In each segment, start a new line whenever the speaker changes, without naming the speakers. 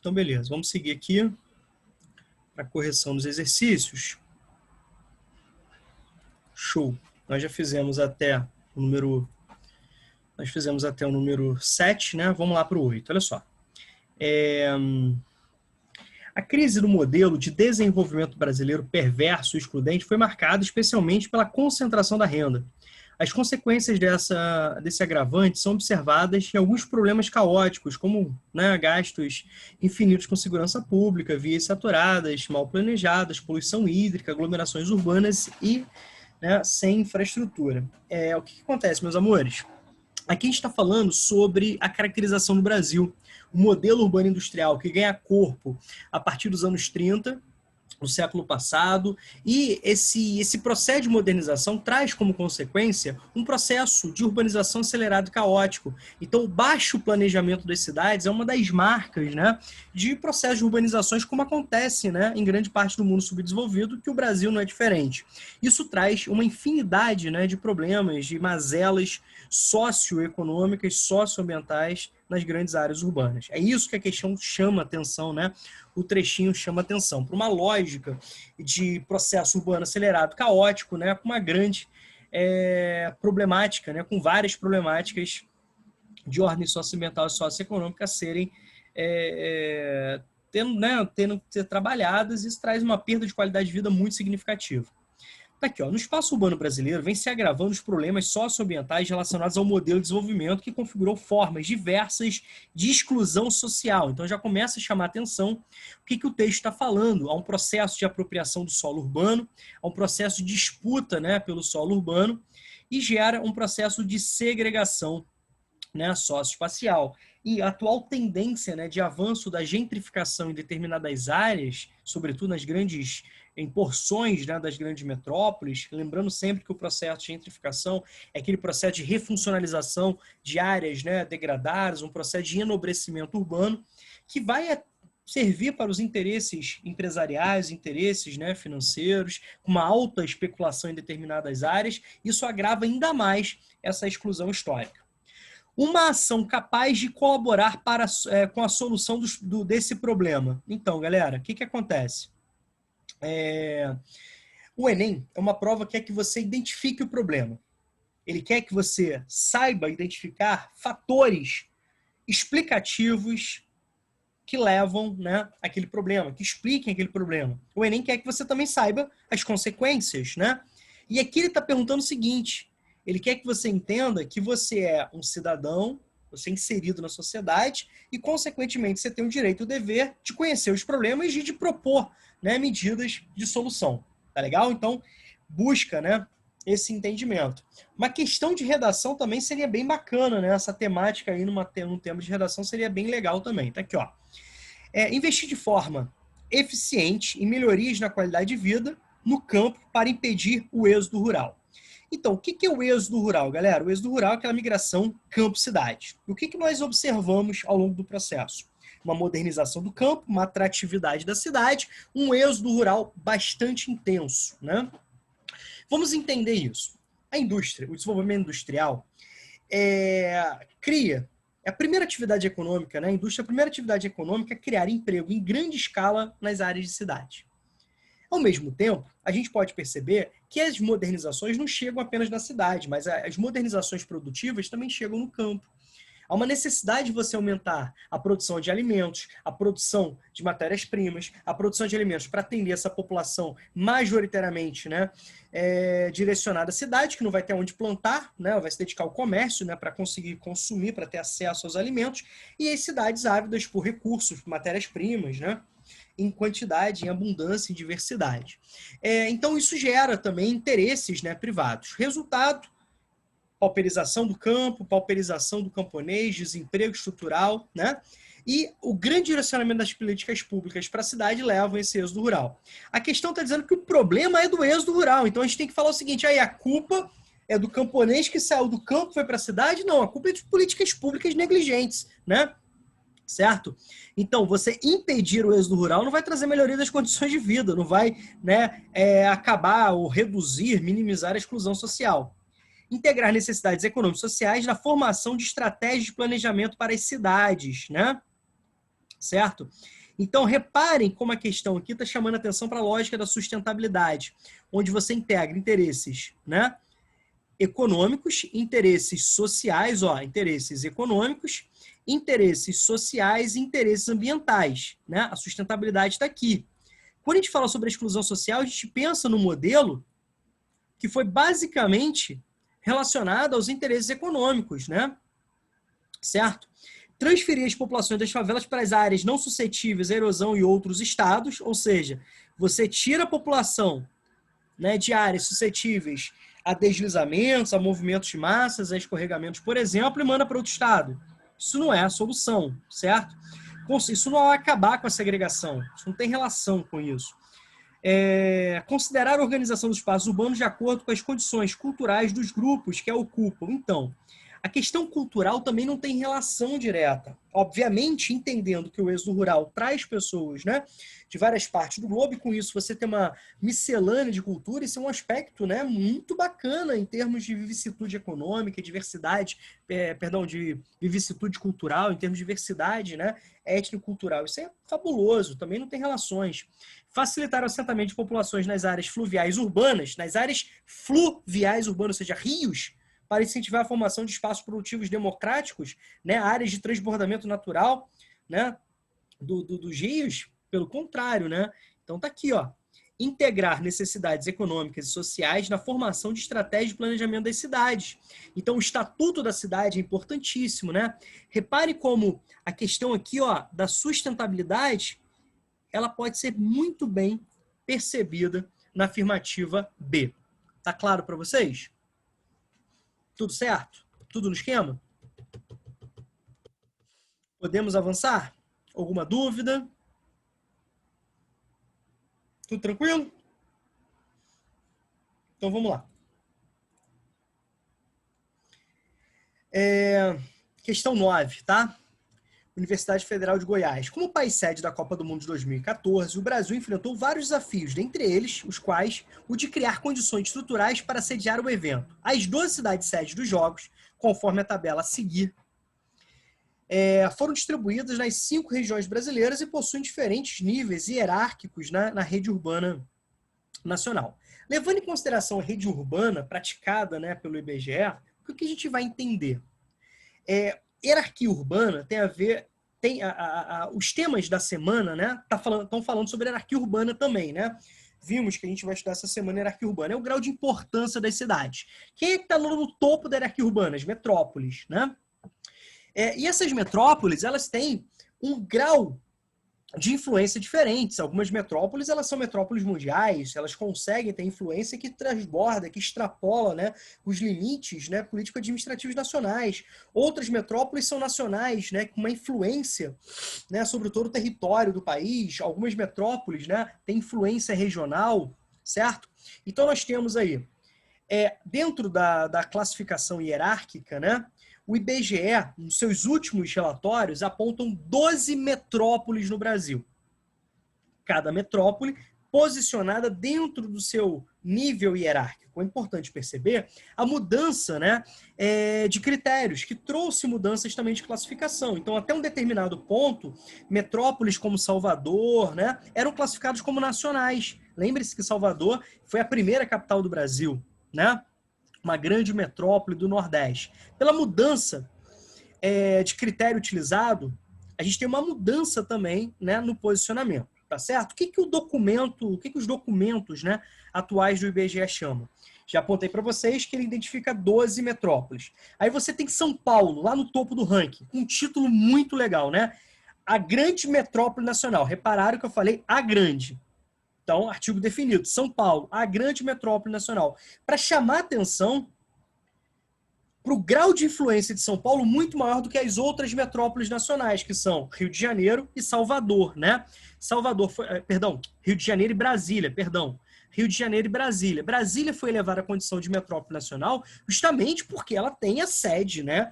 Então, beleza. Vamos seguir aqui para a correção dos exercícios. Show. Nós já fizemos até o número... Nós fizemos até o número 7, né? Vamos lá para o 8. Olha só. A crise do modelo de desenvolvimento brasileiro perverso e excludente foi marcada especialmente pela concentração da renda. As consequências desse agravante são observadas em alguns problemas caóticos, como gastos infinitos com segurança pública, vias saturadas, mal planejadas, poluição hídrica, aglomerações urbanas e sem infraestrutura. O que acontece, meus amores? Aqui a gente está falando sobre a caracterização do Brasil, o modelo urbano industrial que ganha corpo a partir dos anos 30, do século passado, e esse processo de modernização traz como consequência um processo de urbanização acelerado e caótico. Então, o baixo planejamento das cidades é uma das marcas de processos de urbanizações, como acontece em grande parte do mundo subdesenvolvido, que o Brasil não é diferente. Isso traz uma infinidade de problemas, de mazelas socioeconômicas, socioambientais nas grandes áreas urbanas. É isso que a questão chama atenção, o trechinho chama atenção, para uma lógica de processo urbano acelerado, caótico, com uma grande problemática, com várias problemáticas de ordem socioambiental e socioeconômica a serem tendo que ser trabalhadas. Isso traz uma perda de qualidade de vida muito significativa. Aqui, no espaço urbano brasileiro, vem se agravando os problemas socioambientais relacionados ao modelo de desenvolvimento que configurou formas diversas de exclusão social. Então, já começa a chamar a atenção o que o texto está falando. Há um processo de apropriação do solo urbano, há um processo de disputa pelo solo urbano e gera um processo de segregação socioespacial. E a atual tendência de avanço da gentrificação em determinadas áreas, sobretudo em porções das grandes metrópoles, lembrando sempre que o processo de gentrificação é aquele processo de refuncionalização de áreas degradadas, um processo de enobrecimento urbano, que vai servir para os interesses empresariais, interesses financeiros, com uma alta especulação em determinadas áreas. Isso agrava ainda mais essa exclusão histórica. Uma ação capaz de colaborar com a solução desse problema. Então, galera, o que acontece? O Enem é uma prova que quer que você identifique o problema. Ele quer que você saiba identificar fatores explicativos que levam aquele problema, que expliquem aquele problema. O Enem quer que você também saiba as consequências. E aqui ele está perguntando o seguinte: ele quer que você entenda que você é um cidadão, você é inserido na sociedade e, consequentemente, você tem o direito e o dever de conhecer os problemas e de propor medidas de solução. Tá legal? Então, busca esse entendimento. Uma questão de redação também seria bem bacana, essa temática aí num tema de redação seria bem legal também. Tá aqui, ó. Investir de forma eficiente em melhorias na qualidade de vida no campo para impedir o êxodo rural. Então, o que é o êxodo rural, galera? O êxodo rural é aquela migração campo-cidade. O que nós observamos ao longo do processo? Uma modernização do campo, uma atratividade da cidade, um êxodo rural bastante intenso. Vamos entender isso. A indústria, o desenvolvimento industrial, cria a primeira atividade econômica, a indústria, a primeira atividade econômica é criar emprego em grande escala nas áreas de cidade. Ao mesmo tempo, a gente pode perceber que as modernizações não chegam apenas na cidade, mas as modernizações produtivas também chegam no campo. Há uma necessidade de você aumentar a produção de alimentos, a produção de matérias-primas, a produção de alimentos para atender essa população majoritariamente direcionada à cidade, que não vai ter onde plantar, vai se dedicar ao comércio para conseguir consumir, para ter acesso aos alimentos, e as cidades ávidas por recursos, por matérias-primas, em quantidade, em abundância, em diversidade. Então, isso gera também interesses privados. Resultado: pauperização do campo, pauperização do camponês, desemprego estrutural, E o grande direcionamento das políticas públicas para a cidade levam a esse êxodo rural. A questão está dizendo que o problema é do êxodo rural. Então, a gente tem que falar o seguinte: a culpa é do camponês que saiu do campo e foi para a cidade? Não, a culpa é de políticas públicas negligentes, Certo? Então, você impedir o êxodo rural não vai trazer melhoria das condições de vida, não vai acabar ou reduzir, minimizar a exclusão social. Integrar necessidades econômicas e sociais na formação de estratégias de planejamento para as cidades, certo? Então, reparem como a questão aqui está chamando a atenção para a lógica da sustentabilidade, onde você integra interesses, né, econômicos, interesses sociais, interesses econômicos, interesses sociais e interesses ambientais, né? A sustentabilidade está aqui. Quando a gente fala sobre a exclusão social, a gente pensa no modelo que foi basicamente relacionado aos interesses econômicos, né? Certo? Transferir as populações das favelas para as áreas não suscetíveis à erosão e outros estados, ou seja, você tira a população, né, de áreas suscetíveis a deslizamentos, a movimentos de massas, a escorregamentos, por exemplo, e manda para outro estado. Isso não é a solução, certo? Isso não vai acabar com a segregação, isso não tem relação com isso. Considerar a organização dos espaços urbanos de acordo com as condições culturais dos grupos que a ocupam. Então, a questão cultural também não tem relação direta. Obviamente, entendendo que o êxodo rural traz pessoas, né, de várias partes do globo, e com isso você tem uma miscelânea de cultura, isso é um aspecto, né, muito bacana em termos de vicissitude econômica, diversidade, de vicissitude cultural, em termos de diversidade, né, étnico-cultural. Isso é fabuloso, também não tem relações. Facilitar o assentamento de populações nas áreas fluviais urbanas, ou seja, rios, para incentivar a formação de espaços produtivos democráticos, né, áreas de transbordamento natural, né, dos rios, pelo contrário, né? Então tá aqui, ó, integrar necessidades econômicas e sociais na formação de estratégia de planejamento das cidades. Então o estatuto da cidade é importantíssimo, né? Repare como a questão aqui, ó, da sustentabilidade, ela pode ser muito bem percebida na afirmativa B. Tá claro para vocês? Tudo certo? Tudo no esquema? Podemos avançar? Alguma dúvida? Tudo tranquilo? Então vamos lá. Questão 9, tá? Universidade Federal de Goiás. Como país sede da Copa do Mundo de 2014, o Brasil enfrentou vários desafios, dentre eles os quais o de criar condições estruturais para sediar o evento. As 12 cidades sedes dos Jogos, conforme a tabela a seguir, foram distribuídas nas 5 regiões brasileiras e possuem diferentes níveis hierárquicos na rede urbana nacional. Levando em consideração a rede urbana praticada, né, pelo IBGE, o que a gente vai entender? Hierarquia urbana tem a ver, os temas da semana, né, estão falando sobre hierarquia urbana também, né? Vimos que a gente vai estudar essa semana hierarquia urbana. É o grau de importância das cidades. Quem é que está no topo da hierarquia urbana? As metrópoles, né? E essas metrópoles, elas têm um grau de influência diferentes. Algumas metrópoles, elas são metrópoles mundiais, elas conseguem ter influência que transborda, que extrapola, né, os limites, né, político-administrativos nacionais. Outras metrópoles são nacionais, né, com uma influência, né, sobre todo o território do país. Algumas metrópoles, né, têm influência regional, certo? Então nós temos aí, dentro da classificação hierárquica, né, o IBGE, nos seus últimos relatórios, apontam 12 metrópoles no Brasil. Cada metrópole posicionada dentro do seu nível hierárquico. É importante perceber a mudança, né, de critérios, que trouxe mudanças também de classificação. Então, até um determinado ponto, metrópoles como Salvador, né, eram classificados como nacionais. Lembre-se que Salvador foi a primeira capital do Brasil, né? Uma grande metrópole do Nordeste. Pela mudança de critério utilizado, a gente tem uma mudança também, né, no posicionamento, tá certo? O que os documentos, né, atuais do IBGE chamam? Já apontei para vocês que ele identifica 12 metrópoles. Aí você tem São Paulo, lá no topo do ranking, com um título muito legal, né? A grande metrópole nacional. Repararam que eu falei a grande. Então, artigo definido. São Paulo, a grande metrópole nacional. Para chamar atenção para o grau de influência de São Paulo muito maior do que as outras metrópoles nacionais, que são Rio de Janeiro e Salvador, né? Rio de Janeiro e Brasília, perdão. Rio de Janeiro e Brasília. Brasília foi elevada à condição de metrópole nacional justamente porque ela tem a sede, né,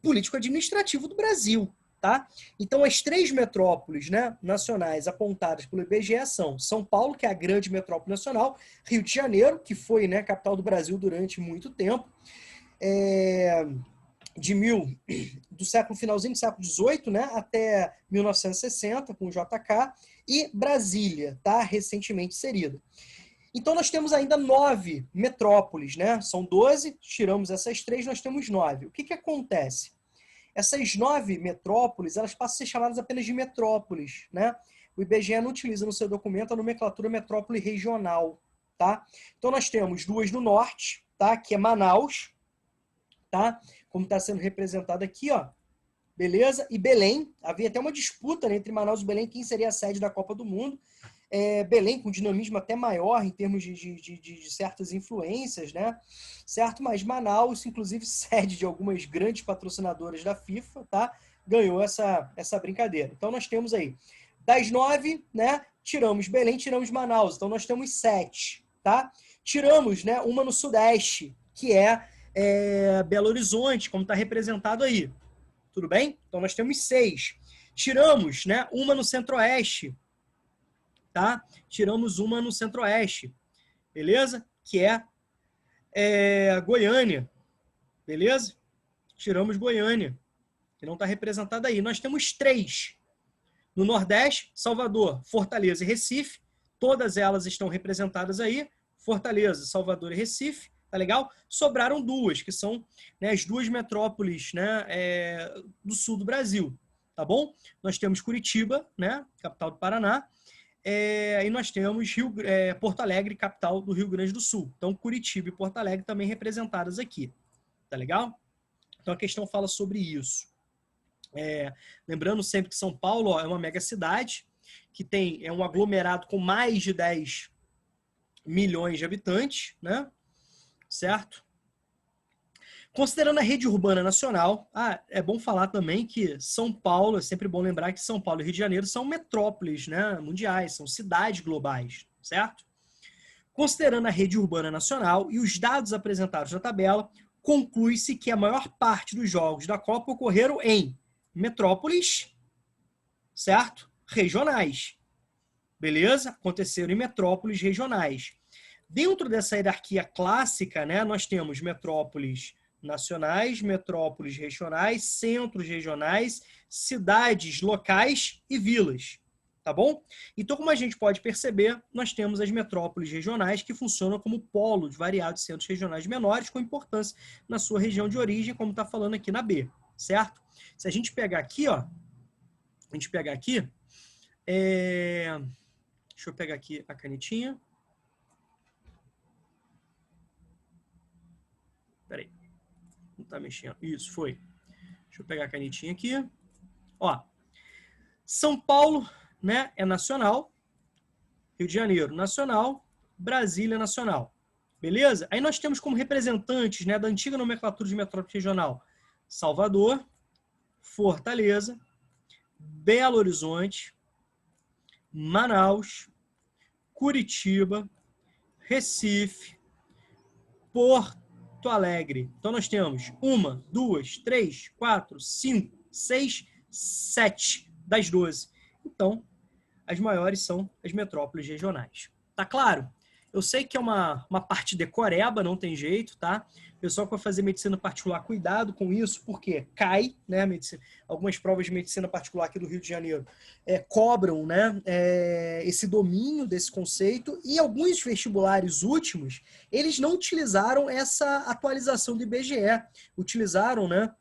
político-administrativo do Brasil. Tá? Então, as 3 metrópoles, né, nacionais apontadas pelo IBGE são São Paulo, que é a grande metrópole nacional, Rio de Janeiro, que foi, né, capital do Brasil durante muito tempo, do século finalzinho do século XVIII, né, até 1960 com o JK, e Brasília, tá, recentemente inserida. Então nós temos ainda 9 metrópoles, né? São 12, tiramos essas 3, nós temos 9. O que que acontece? Essas 9 metrópoles, elas passam a ser chamadas apenas de metrópoles, né? O IBGE não utiliza no seu documento a nomenclatura metrópole regional, tá? Então nós temos 2 no norte, tá? Que é Manaus, tá? Como está sendo representado aqui, ó. Beleza? E Belém. Havia até uma disputa, né, entre Manaus e Belém, quem seria a sede da Copa do Mundo. Belém com dinamismo até maior em termos de certas influências, né? Certo? Mas Manaus, inclusive, sede de algumas grandes patrocinadoras da FIFA, tá? Ganhou essa brincadeira. Então nós temos aí, das 9, né? Tiramos Belém, tiramos Manaus. Então nós temos 7, tá? Tiramos, né, uma no Sudeste, que é Belo Horizonte, como está representado aí. Tudo bem? Então nós temos 6. Tiramos, né, uma no Centro-Oeste, tá? Tiramos uma no Centro-Oeste, beleza? Que é Goiânia, beleza? Tiramos Goiânia, que não está representada aí. Nós temos 3 no Nordeste, Salvador, Fortaleza e Recife. Todas elas estão representadas aí. Fortaleza, Salvador e Recife, tá legal? Sobraram 2, que são, né, as 2 metrópoles, né, do sul do Brasil, tá bom? Nós temos Curitiba, né, capital do Paraná, e nós temos Porto Alegre, capital do Rio Grande do Sul. Então, Curitiba e Porto Alegre também representadas aqui. Tá legal? Então, a questão fala sobre isso. Lembrando sempre que São Paulo, ó, é uma mega cidade, que é um aglomerado com mais de 10 milhões de habitantes, né? Certo? Considerando a rede urbana nacional, é bom falar também que São Paulo, é sempre bom lembrar que São Paulo e Rio de Janeiro são metrópoles, né, mundiais, são cidades globais, certo? Considerando a rede urbana nacional e os dados apresentados na tabela, conclui-se que a maior parte dos jogos da Copa ocorreram em metrópoles, certo? Regionais, beleza? Aconteceram em metrópoles regionais. Dentro dessa hierarquia clássica, né, nós temos metrópoles nacionais, metrópoles regionais, centros regionais, cidades locais e vilas, tá bom? Então, como a gente pode perceber, nós temos as metrópoles regionais que funcionam como polo de variados centros regionais menores com importância na sua região de origem, como está falando aqui na B, certo? Se a gente pegar aqui, ó, deixa eu pegar aqui a canetinha. Peraí. Não tá mexendo. Isso, foi. Deixa eu pegar a canetinha aqui. Ó, São Paulo, né, é nacional. Rio de Janeiro, nacional. Brasília, nacional. Beleza? Aí nós temos como representantes, né, da antiga nomenclatura de metrópole regional Salvador, Fortaleza, Belo Horizonte, Manaus, Curitiba, Recife, Porto Alegre. Então nós temos 1, 2, 3, 4, 5, 6, 7 das 12. Então, as maiores são as metrópoles regionais. Tá claro? Eu sei que é uma parte decoreba, não tem jeito, tá? O pessoal que vai fazer medicina particular, cuidado com isso, porque cai, né? Algumas provas de medicina particular aqui do Rio de Janeiro cobram, né, esse domínio desse conceito, e alguns vestibulares últimos, eles não utilizaram essa atualização do IBGE, utilizaram, né,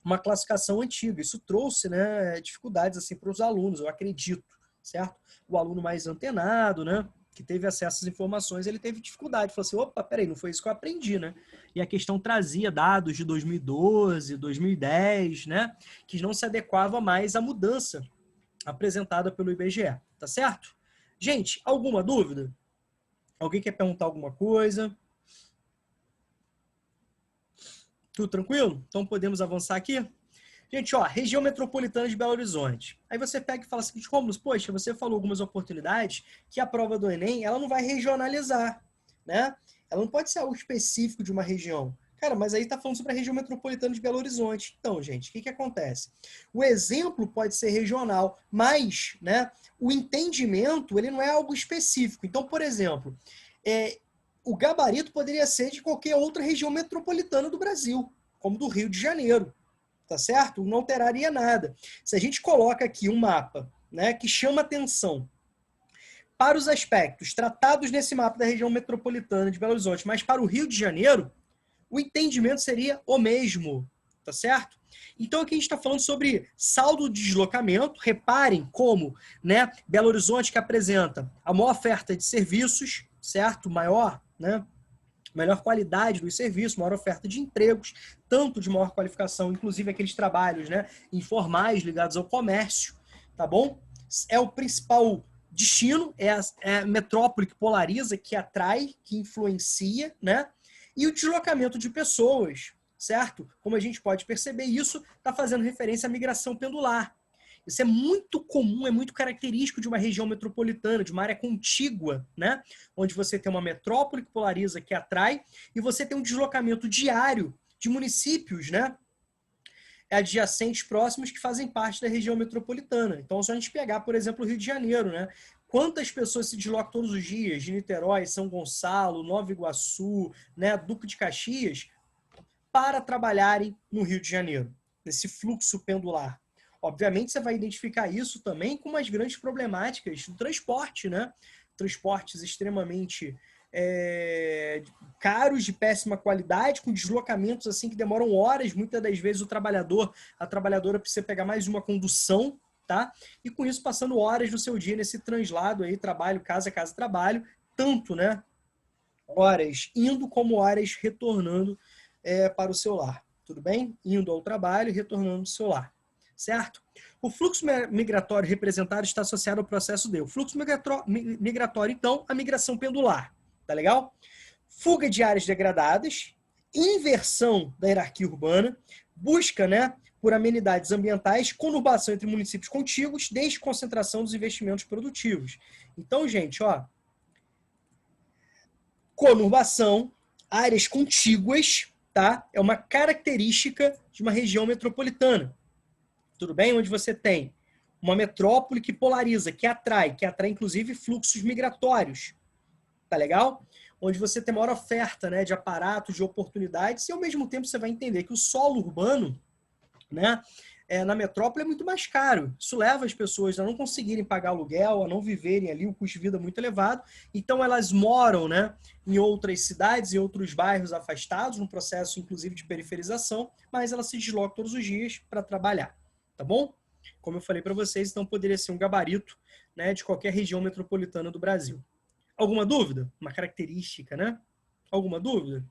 uma classificação antiga. Isso trouxe, né, dificuldades assim, para os alunos, eu acredito, certo? O aluno mais antenado, né, que teve acesso às informações, ele teve dificuldade. Falou assim, opa, peraí, não foi isso que eu aprendi, né? E a questão trazia dados de 2012, 2010, né, que não se adequava mais à mudança apresentada pelo IBGE, tá certo? Gente, alguma dúvida? Alguém quer perguntar alguma coisa? Tudo tranquilo? Então podemos avançar aqui? Gente, ó, região metropolitana de Belo Horizonte. Aí você pega e fala assim, Rômulo, poxa, você falou algumas oportunidades que a prova do Enem, ela não vai regionalizar, né? Ela não pode ser algo específico de uma região. Cara, mas aí está falando sobre a região metropolitana de Belo Horizonte. Então, gente, o que acontece? O exemplo pode ser regional, mas, né, o entendimento, ele não é algo específico. Então, por exemplo, o gabarito poderia ser de qualquer outra região metropolitana do Brasil. como do Rio de Janeiro, tá certo? Não alteraria nada. Se a gente coloca aqui um mapa, né, que chama atenção para os aspectos tratados nesse mapa da região metropolitana de Belo Horizonte, mas para o Rio de Janeiro, o entendimento seria o mesmo, tá certo? Então aqui a gente está falando sobre saldo de deslocamento. Reparem como, né, Belo Horizonte que apresenta a maior oferta de serviços, certo? Maior, né? Melhor qualidade dos serviços, maior oferta de empregos, tanto de maior qualificação, inclusive aqueles trabalhos, né, informais ligados ao comércio, tá bom? É o principal destino, é a metrópole que polariza, que atrai, que influencia, né? E o deslocamento de pessoas, certo? Como a gente pode perceber, isso está fazendo referência à migração pendular. Isso é muito comum, é muito característico de uma região metropolitana, de uma área contígua, né? Onde você tem uma metrópole que polariza, que atrai, e você tem um deslocamento diário de municípios, né, adjacentes, próximos, que fazem parte da região metropolitana. Então, se a gente pegar, por exemplo, o Rio de Janeiro, né? Quantas pessoas se deslocam todos os dias de Niterói, São Gonçalo, Nova Iguaçu, né, Duque de Caxias, para trabalharem no Rio de Janeiro, nesse fluxo pendular. Obviamente, você vai identificar isso também com umas grandes problemáticas do transporte, né? Transportes extremamente caros, de péssima qualidade, com deslocamentos assim que demoram horas. Muitas das vezes a trabalhadora precisa pegar mais uma condução, tá? E com isso passando horas do seu dia nesse translado aí, trabalho, casa, trabalho, tanto, né? Horas indo como horas retornando para o seu lar. Tudo bem? Indo ao trabalho e retornando ao seu lar. Certo? O fluxo migratório representado está associado ao processo de. O fluxo migratório, então, a migração pendular. Tá legal? Fuga de áreas degradadas, inversão da hierarquia urbana, busca, né, por amenidades ambientais, conurbação entre municípios contíguos, desconcentração dos investimentos produtivos. Então, gente, ó, conurbação, áreas contíguas, tá? É uma característica de uma região metropolitana. Tudo bem? Onde você tem uma metrópole que polariza, que atrai inclusive fluxos migratórios. Tá legal? Onde você tem maior oferta, né, de aparatos, de oportunidades, e ao mesmo tempo você vai entender que o solo urbano, né, na metrópole é muito mais caro. Isso leva as pessoas a não conseguirem pagar aluguel, a não viverem ali, o custo de vida é muito elevado. Então elas moram, né, em outras cidades, em outros bairros afastados, num processo inclusive de periferização, mas elas se deslocam todos os dias para trabalhar. Tá bom? Como eu falei para vocês, então poderia ser um gabarito, né, de qualquer região metropolitana do Brasil. Alguma dúvida? Uma característica, né? Alguma dúvida?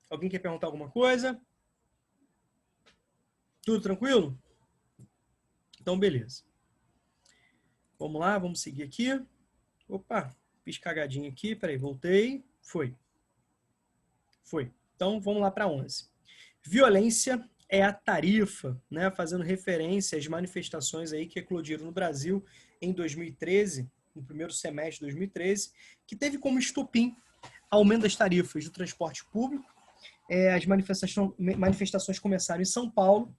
Alguém quer perguntar alguma coisa? Tudo tranquilo? Então, beleza. Vamos lá, vamos seguir aqui. Opa, fiz cagadinha aqui. Peraí, voltei. Foi. Então, vamos lá para 11. Violência é a tarifa, né? Fazendo referência às manifestações aí que eclodiram no Brasil em 2013, no primeiro semestre de 2013, que teve como estopim aumento das tarifas do transporte público. As manifestações começaram em São Paulo,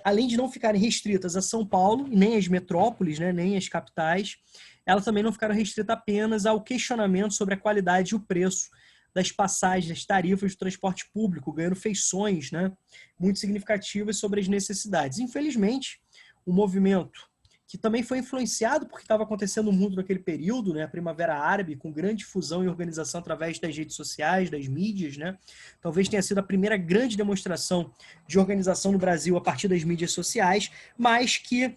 além de não ficarem restritas a São Paulo, nem as metrópoles, né, nem as capitais, elas também não ficaram restritas apenas ao questionamento sobre a qualidade e o preço das passagens, das tarifas do transporte público, ganhando feições, né, muito significativas sobre as necessidades. Infelizmente, o movimento, que também foi influenciado porque estava acontecendo no mundo naquele período, né, a Primavera Árabe, com grande fusão e organização através das redes sociais, das mídias, né, talvez tenha sido a primeira grande demonstração de organização no Brasil a partir das mídias sociais, mas que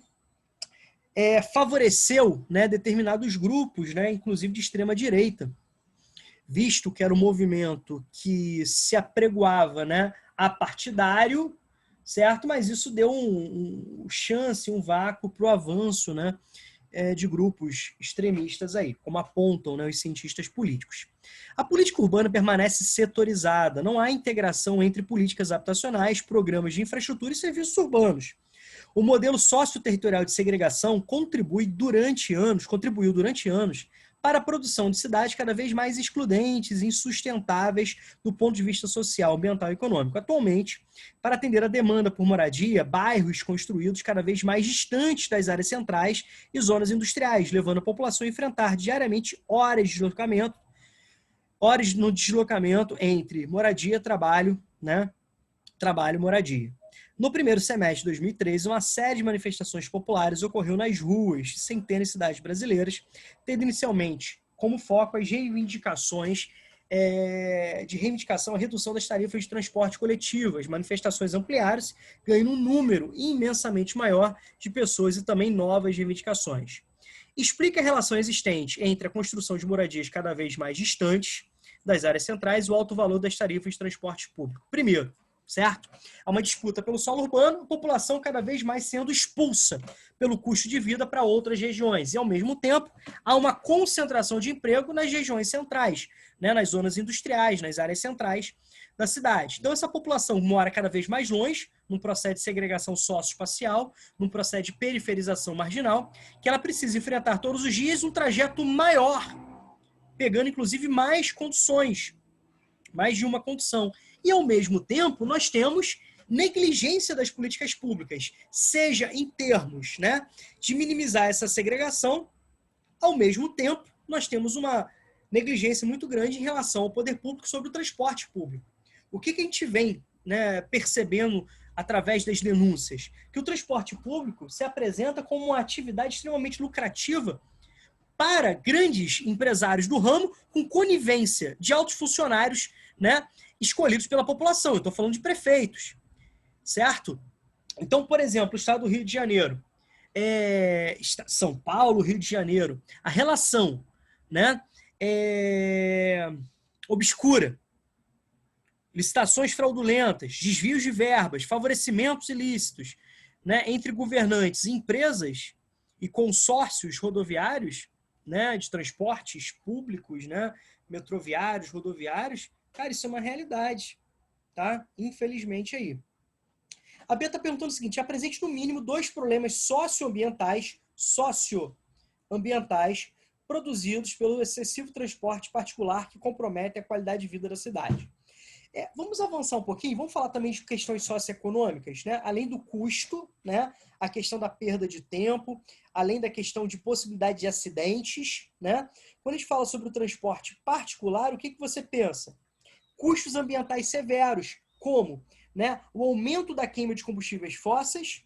favoreceu, né, determinados grupos, né, inclusive de extrema direita, visto que era um movimento que se apregoava, né, a partidário, certo? Mas isso deu chance, um vácuo para o avanço, né, de grupos extremistas aí, como apontam, né, os cientistas políticos. A política urbana permanece setorizada, não há integração entre políticas habitacionais, programas de infraestrutura e serviços urbanos. O modelo socioterritorial de segregação contribuiu durante anos para a produção de cidades cada vez mais excludentes e insustentáveis do ponto de vista social, ambiental e econômico. Atualmente, para atender a demanda por moradia, bairros construídos cada vez mais distantes das áreas centrais e zonas industriais, levando a população a enfrentar diariamente horas no deslocamento entre moradia, trabalho, né, trabalho e moradia. No primeiro semestre de 2013, uma série de manifestações populares ocorreu nas ruas de centenas de cidades brasileiras, tendo inicialmente como foco as reivindicações de reivindicação à redução das tarifas de transporte coletivo. As manifestações ampliaram-se, ganhando um número imensamente maior de pessoas e também novas reivindicações. Explica a relação existente entre a construção de moradias cada vez mais distantes das áreas centrais e o alto valor das tarifas de transporte público. Primeiro, certo? Há uma disputa pelo solo urbano, a população cada vez mais sendo expulsa pelo custo de vida para outras regiões. E, ao mesmo tempo, há uma concentração de emprego nas regiões centrais, né, nas zonas industriais, nas áreas centrais da cidade. Então, essa população mora cada vez mais longe, num processo de segregação socioespacial, num processo de periferização marginal, que ela precisa enfrentar todos os dias um trajeto maior, pegando, inclusive, mais condições, mais de uma condição. E, ao mesmo tempo, nós temos negligência das políticas públicas, seja em termos, né, de minimizar essa segregação, ao mesmo tempo, nós temos uma negligência muito grande em relação ao poder público sobre o transporte público. O que a gente vem, né, percebendo através das denúncias? Que o transporte público se apresenta como uma atividade extremamente lucrativa para grandes empresários do ramo, com conivência de altos funcionários, né, escolhidos pela população. Eu estou falando de prefeitos, certo? Então, por exemplo, o estado do Rio de Janeiro, São Paulo, Rio de Janeiro, a relação, né, obscura, licitações fraudulentas, desvios de verbas, favorecimentos ilícitos, né, entre governantes e empresas e consórcios rodoviários, né, de transportes públicos, né, metroviários, rodoviários, cara, isso é uma realidade, tá? Infelizmente aí. A Bia está perguntando o seguinte: apresente no mínimo 2 problemas socioambientais produzidos pelo excessivo transporte particular que compromete a qualidade de vida da cidade. Vamos avançar um pouquinho, vamos falar também de questões socioeconômicas, né? Além do custo, né? A questão da perda de tempo, além da questão de possibilidade de acidentes, né? Quando a gente fala sobre o transporte particular, o que você pensa? Custos ambientais severos, como, né, o aumento da queima de combustíveis fósseis,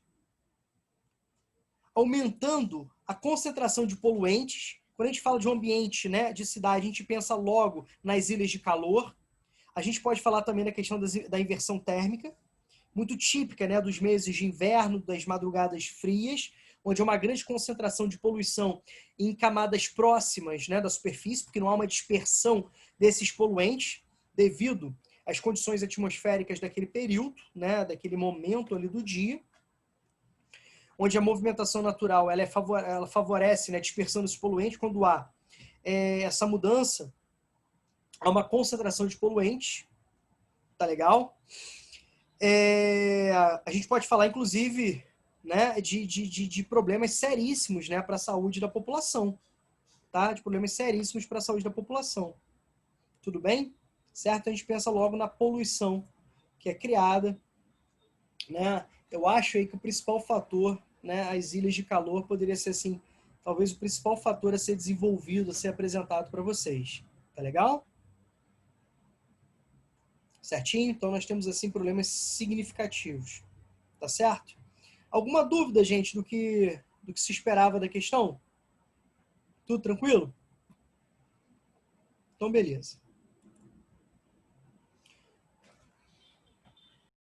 aumentando a concentração de poluentes. Quando a gente fala de um ambiente, né, de cidade, a gente pensa logo nas ilhas de calor. A gente pode falar também da questão da inversão térmica, muito típica, né, dos meses de inverno, das madrugadas frias, onde há uma grande concentração de poluição em camadas próximas, né, da superfície, porque não há uma dispersão desses poluentes devido às condições atmosféricas daquele período, né, daquele momento ali do dia, onde a movimentação natural ela favorece, né, a dispersão desses poluentes. Quando há essa mudança, há uma concentração de poluentes, tá legal? A gente pode falar, inclusive, né, de problemas seríssimos, né, para a saúde da população, tá? De problemas seríssimos para a saúde da população. Tudo bem? Certo? A gente pensa logo na poluição que é criada, né? Eu acho aí que o principal fator, né, as ilhas de calor poderia ser, assim, talvez o principal fator a ser desenvolvido, a ser apresentado para vocês. Tá legal? Certinho? Então nós temos, assim, problemas significativos. Tá certo? Alguma dúvida, gente, do que se esperava da questão? Tudo tranquilo? Então, beleza.